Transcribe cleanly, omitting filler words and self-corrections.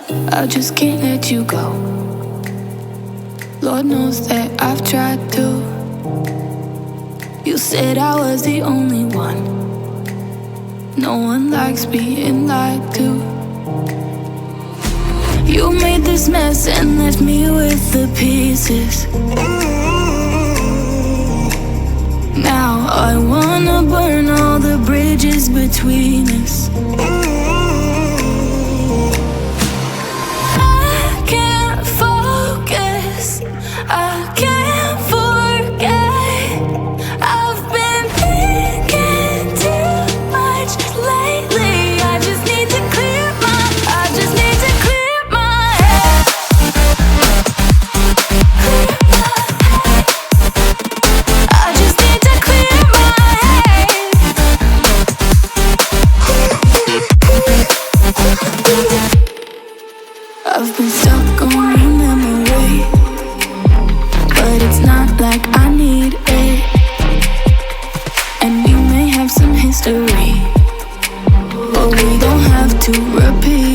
I just can't let you go. Lord knows that I've tried to. You said I was the only one. No one likes being lied to. You made this mess and left me with the pieces. Now I wanna burn all the bridges between us. I can't focus, I can't forget. I've been thinking too much lately. I just need to clear my head. I just need to clear my head. I've been stuck on your memory, but it's not like I need it. And we may have some history, but we don't have to repeat